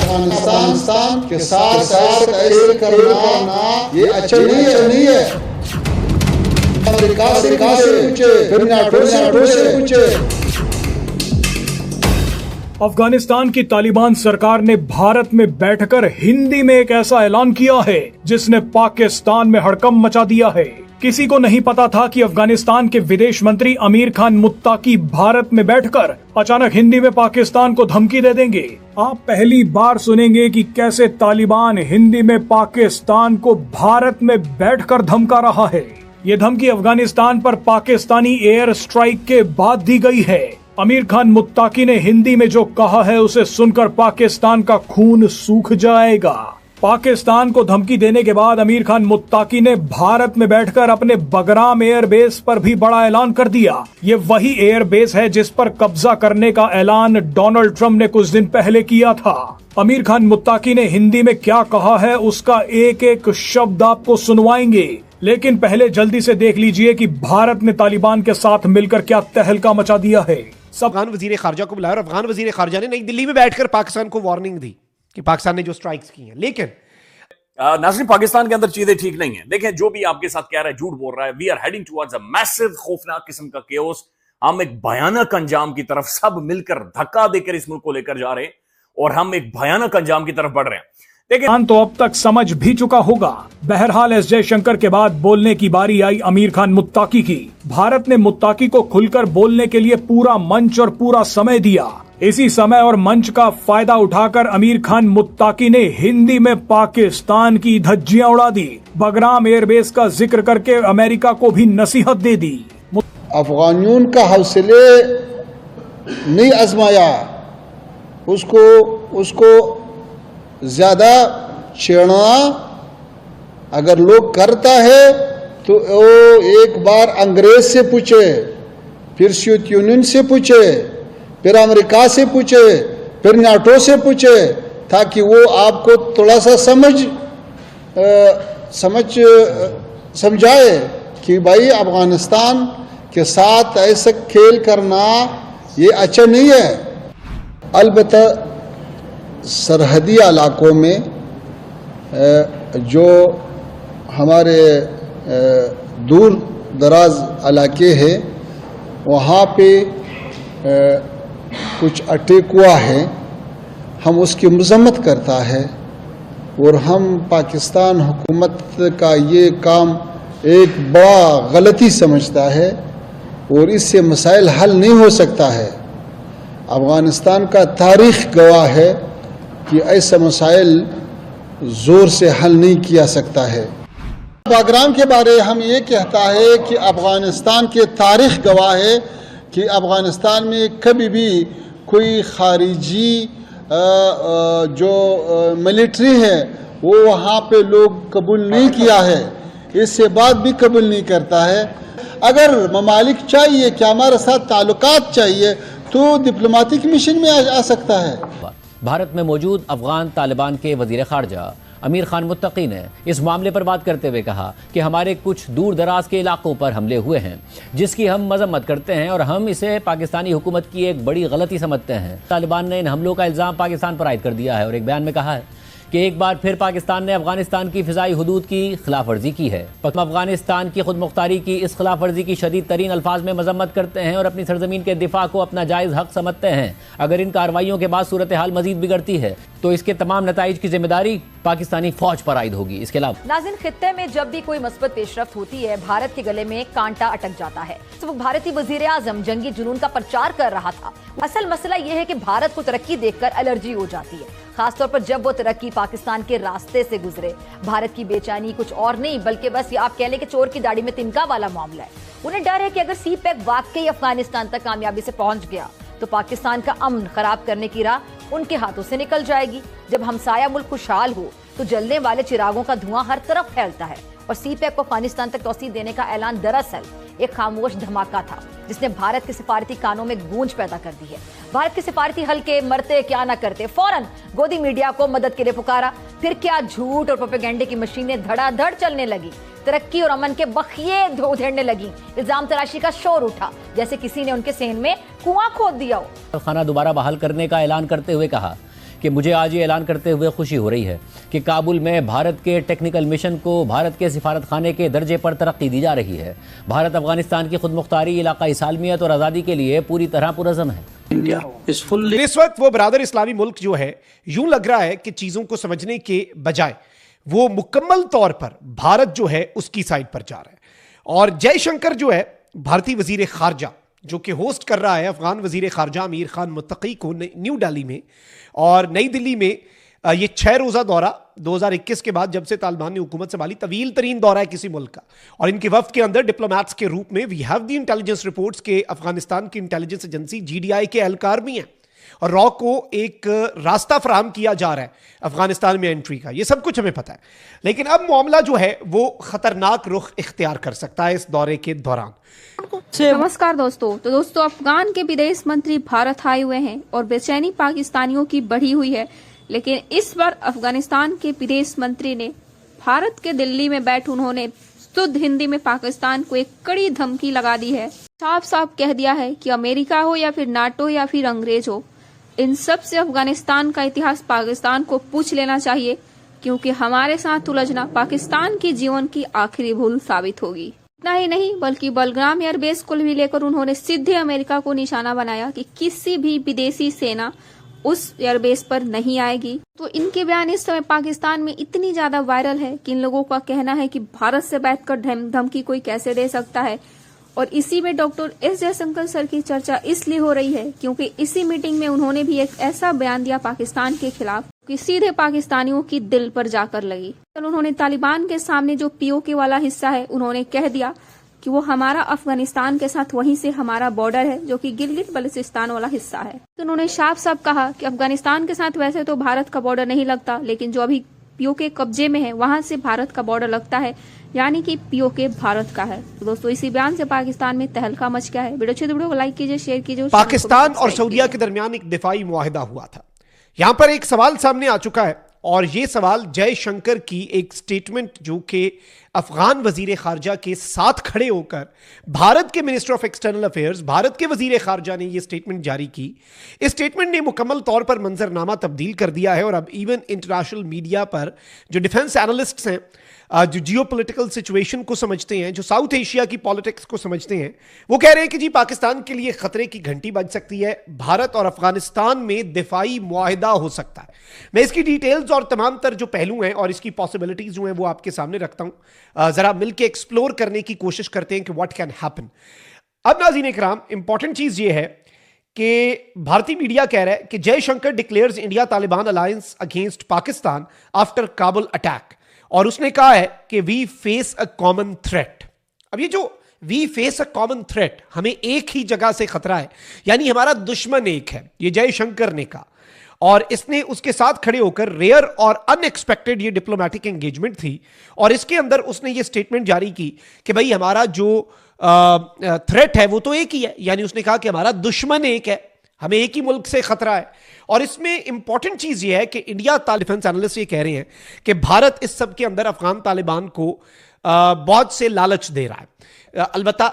अफगानिस्तान के साथ ऐसे करना ये अच्छा नहीं है। अमेरिका से पूछे, फिर नाटो से पूछे। अफगानिस्तान की तालिबान सरकार ने भारत में बैठकर हिंदी में एक ऐसा ऐलान किया है जिसने पाकिस्तान में हड़कंप मचा दिया है। किसी को नहीं पता था कि अफगानिस्तान के विदेश मंत्री अमीर खान मुत्ताकी भारत में बैठकर अचानक हिंदी में पाकिस्तान को धमकी दे देंगे। आप पहली बार सुनेंगे कि कैसे तालिबान हिंदी में पाकिस्तान को भारत में बैठकर धमका रहा है। ये धमकी अफगानिस्तान पर पाकिस्तानी एयर स्ट्राइक के बाद दी गई है। अमीर खान मुत्ताकी ने हिंदी में जो कहा है उसे सुनकर पाकिस्तान का खून सूख जाएगा। पाकिस्तान को धमकी देने के बाद अमीर खान मुत्ताकी ने भारत में बैठकर अपने बगराम एयरबेस पर भी बड़ा ऐलान कर दिया। ये वही एयरबेस है जिस पर कब्जा करने का ऐलान डोनाल्ड ट्रंप ने कुछ दिन पहले किया था। अमीर खान मुत्ताकी ने हिंदी में क्या कहा है उसका एक एक शब्द आपको सुनवाएंगे, लेकिन पहले जल्दी से देख लीजिए कि भारत ने तालिबान के साथ मिलकर क्या तहलका मचा दिया है। अफगान वजीर खारजा को बुलाया और अफगान वजीर खारजा ने नई दिल्ली में बैठकर पाकिस्तान को वार्निंग दी कि पाकिस्तान ने जो स्ट्राइक्स की हैं। लेकिन नाज़रीन, पाकिस्तान के अंदर चीजें ठीक नहीं है। देखें, जो भी आपके साथ कह रहा है झूठ बोल रहा है। We are heading towards a massive खौफनाक किस्म का केओस। हम एक भयानक अंजाम की तरफ सब मिलकर धक्का देकर इस मुल्क को लेकर जा रहे हैं और हम एक भयानक अंजाम की तरफ बढ़ रहे हैं। देखिए, तो अब तक समझ भी चुका होगा। बहरहाल एस जयशंकर के बाद बोलने की बारी आई अमीर खान मुत्ताकी की। भारत ने मुत्ताकी को खुलकर बोलने के लिए पूरा मंच और पूरा समय दिया। इसी समय और मंच का फायदा उठाकर अमीर खान मुत्ताकी ने हिंदी में पाकिस्तान की धज्जियां उड़ा दी। बगराम एयरबेस का जिक्र करके अमेरिका को भी नसीहत दे दी। अफगानियों का हौसले नहीं आजमाया, उसको ज्यादा छेड़ना अगर लोग करता है तो वो एक बार अंग्रेज से पूछे, फिर सोवियत यूनियन से पूछे, फिर अमेरिका से पूछे, फिर नाटो से पूछे, ताकि वो आपको थोड़ा सा समझाए कि भाई अफगानिस्तान के साथ ऐसा खेल करना ये अच्छा नहीं है। अलबत्ता सरहदी इलाकों में जो हमारे दूर दराज इलाके हैं वहाँ पे कुछ अटैक हुआ है, हम उसकी मजम्मत करता है और हम पाकिस्तान हुकूमत का ये काम एक बड़ा गलती समझता है और इससे मसाइल हल नहीं हो सकता है। अफगानिस्तान का तारीख गवाह है कि ऐसा मसाइल जोर से हल नहीं किया सकता है। बगराम के बारे हम ये कहता है कि अफगानिस्तान के तारीख गवाह है कि अफगानिस्तान में कभी भी कोई खारिजी जो मिलिट्री है वो वहाँ पे लोग कबूल नहीं किया है, इससे बात भी कबूल नहीं करता है। अगर ममालिक चाहिए कि हमारे साथ ताल्लुकात चाहिए तो डिप्लोमेटिक मिशन में आ सकता है। भारत में मौजूद अफगान तालिबान के वजीर खारजा अमीर खान मुत्तकी ने इस मामले पर बात करते हुए कहा कि हमारे कुछ दूर दराज के इलाकों पर हमले हुए हैं जिसकी हम मजम्मत करते हैं और हम इसे पाकिस्तानी हुकूमत की एक बड़ी गलती समझते हैं। तालिबान ने इन हमलों का इल्ज़ाम पाकिस्तान पर आयद कर दिया है और एक बयान में कहा है कि एक बार फिर पाकिस्तान ने अफगानिस्तान की फ़िज़ाई हदूद की खिलाफ वर्जी की है। हम अफगानिस्तान की खुद मुख्तारी की इस खिलाफ वर्जी की शदीद तरीन अल्फाज में मजम्मत करते हैं और अपनी सरजमीन के दिफा को अपना जायज़ हक समझते हैं। अगर इन कार्रवाइयों के बाद सूरत हाल मजीद बिगड़ती है तो इसके तमाम नताइज की जिम्मेदारी पाकिस्तानी फौज पर आयद होगी। इसके अलावा नाज़रीन, खित्ते में जब भी कोई मस्बत पेशरफ्त होती है भारत के गले में कांटा अटक जाता है। तो भारतीय वजीर आजम जंगी जुनून का प्रचार कर रहा था। असल मसला यह है कि भारत को तरक्की देखकर एलर्जी हो जाती है, खासतौर पर जब वो तरक्की पाकिस्तान के रास्ते से गुजरे। भारत की बेचैनी कुछ और नहीं बल्कि बस ये आप कह लें कि चोर की दाढ़ी में तिनका वाला मामला है। उन्हें डर है कि अगर सी पैक वाकई अफगानिस्तान तक कामयाबी से पहुंच गया तो पाकिस्तान का अमन खराब करने की राह उनके हाथों से निकल जाएगी। जब हमसाया मुल्क खुशहाल हो तो जलने वाले चिरागों का धुआं हर तरफ फैलता है और सी पैक को अफगानिस्तान तक तौसीह देने का ऐलान दरअसल एक खामोश धमाका था जिसने भारत के सिफारती कानों में गूंज पैदा कर दी है। भारत के सिफारती हल्के मरते क्या ना करते फौरन गोदी मीडिया को मदद के लिए पुकारा। फिर क्या झूठ और प्रोपेगेंडे की मशीनें धड़ाधड़ चलने लगी। तरक्की और अमन के बखिए उधेड़ने लगी। इल्जाम तराशी का शोर उठा जैसे किसी ने उनके सेहन में कुआं खोद दिया हो। खाना दोबारा बहाल करने का ऐलान करते हुए कहा कि मुझे आज ये ऐलान करते हुए खुशी हो रही है कि काबुल में भारत के टेक्निकल मिशन को भारत के सिफारत खाने के दर्जे पर तरक्की दी जा रही है। भारत अफगानिस्तान की खुद मुख्तारी, इलाकाई सालमियत और आज़ादी के लिए पूरी तरह पुरज़म है। इस वक्त वो बरादर इस्लामी मुल्क जो है, यूं लग रहा है कि चीजों को समझने के बजाय वो मुकम्मल तौर पर भारत जो है उसकी साइड पर जा रहा है। और जयशंकर जो है भारतीय वजीर खारजा, जो कि होस्ट कर रहा है अफगान वजीर खारजा अमीर खान मुत्तकी को न्यू दिल्ली में, और नई दिल्ली में ये 6 रोजा दौरा 2021 के बाद जब से तालिबान ने हुकूमत संभाली तवील तरीन दौरा है किसी मुल्क का। और इनके वफ्द के अंदर डिप्लोमैट्स के रूप में we have the intelligence reports के अफगानिस्तान की इंटेलिजेंस एजेंसी GDI के एहलकार भी हैं, और रॉ को एक रास्ता फराहम किया जा रहा है अफगानिस्तान में एंट्री का। ये सब कुछ हमें पता है, लेकिन अब मामला जो है वो खतरनाक रुख इख्तियार कर सकता है इस दौरे के दौरान। नमस्कार दोस्तों, अफगान के विदेश मंत्री भारत आए हुए हैं और बेचैनी पाकिस्तानियों की बढ़ी हुई है। लेकिन इस बार अफगानिस्तान के विदेश मंत्री ने भारत के दिल्ली में बैठ उन्होंने शुद्ध हिंदी में पाकिस्तान को एक कड़ी धमकी लगा दी है। साफ साफ कह दिया है कि अमेरिका हो या फिर नाटो या फिर अंग्रेज हो, इन सब से अफगानिस्तान का इतिहास पाकिस्तान को पूछ लेना चाहिए, क्योंकि हमारे साथ उलझना पाकिस्तान की जीवन की आखिरी भूल साबित होगी। इतना ही नहीं बल्कि बलग्राम एयरबेस को भी लेकर उन्होंने सीधे अमेरिका को निशाना बनाया कि किसी भी विदेशी सेना उस एयरबेस पर नहीं आएगी। तो इनके बयान इस समय पाकिस्तान में इतनी ज्यादा वायरल है कि इन लोगों का कहना है कि भारत से बैठकर धमकी कोई कैसे दे सकता है। और इसी में डॉक्टर एस जयशंकर सर की चर्चा इसलिए हो रही है क्योंकि इसी मीटिंग में उन्होंने भी एक ऐसा बयान दिया पाकिस्तान के खिलाफ कि सीधे पाकिस्तानियों की दिल पर जाकर लगी। तो उन्होंने तालिबान के सामने जो POK वाला हिस्सा है उन्होंने कह दिया कि वो हमारा अफगानिस्तान के साथ वहीं से हमारा बॉर्डर है, जो कि गिलगित बल्तिस्तान वाला हिस्सा है। तो उन्होंने साफ साफ कहा कि अफगानिस्तान के साथ वैसे तो भारत का बॉर्डर नहीं लगता, लेकिन जो अभी POK कब्जे में है वहां से भारत का बॉर्डर लगता है, यानी कि POK भारत का है। तो दोस्तों इसी बयान से पाकिस्तान में तहलका मच गया है। वीडियो को लाइक कीजिए, शेयर कीजिए। पाकिस्तान और सऊदीया के दरमियान एक दिफाई मुआहिदा हुआ था। यहां पर एक सवाल सामने आ चुका है, और ये सवाल जयशंकर की एक स्टेटमेंट जो कि अफगान वजीर खारजा के साथ खड़े होकर भारत के minister of external affairs, Bharat के वजीर खारजा ने ये स्टेटमेंट जारी की। इस स्टेटमेंट ने मुकम्मल तौर पर मंजरनामा तब्दील कर दिया है, और अब इवन इंटरनेशनल मीडिया पर जो डिफेंस एनालिस्ट्स हैं, जो जियोपॉलिटिकल सिचुएशन को समझते हैं, जो साउथ एशिया की पॉलिटिक्स को समझते हैं, वो कह रहे हैं कि जी पाकिस्तान के लिए खतरे की घंटी बज सकती है, भारत और अफगानिस्तान में दिफाई मुआहिदा हो सकता है। मैं इसकी डिटेल्स और तमाम तर जो पहलू हैं और इसकी पॉसिबिलिटीज जो हैं वो आपके सामने रखता हूं। जरा मिलकर एक्सप्लोर करने की कोशिश करते हैं कि व्हाट कैन हैपन। अब नाज़रीन इकराम, इंपॉर्टेंट चीज ये है कि भारतीय मीडिया कह रहा है कि Jaishankar declares India Taliban alliance against Pakistan after Kabul attack, और उसने कहा है कि we face a common threat. अब ये जो we face a common threat, हमें एक ही जगह से खतरा है, यानी हमारा दुश्मन एक है, ये जयशंकर ने कहा। और इसने उसके साथ खड़े होकर रेयर और अनएक्सपेक्टेड ये डिप्लोमेटिक एंगेजमेंट थी, और इसके अंदर उसने ये स्टेटमेंट जारी की कि भाई हमारा जो थ्रेट है वो तो एक ही है, यानी उसने कहा कि हमारा दुश्मन एक है, हमें एक ही मुल्क से खतरा है। और इसमें इंपॉर्टेंट चीज ये है कि इंडिया डिफेंस एनालिस्ट ये कह रहे हैं कि भारत इस सब के अंदर अफगान तालिबान को बहुत से लालच दे रहा है। अलबत्ता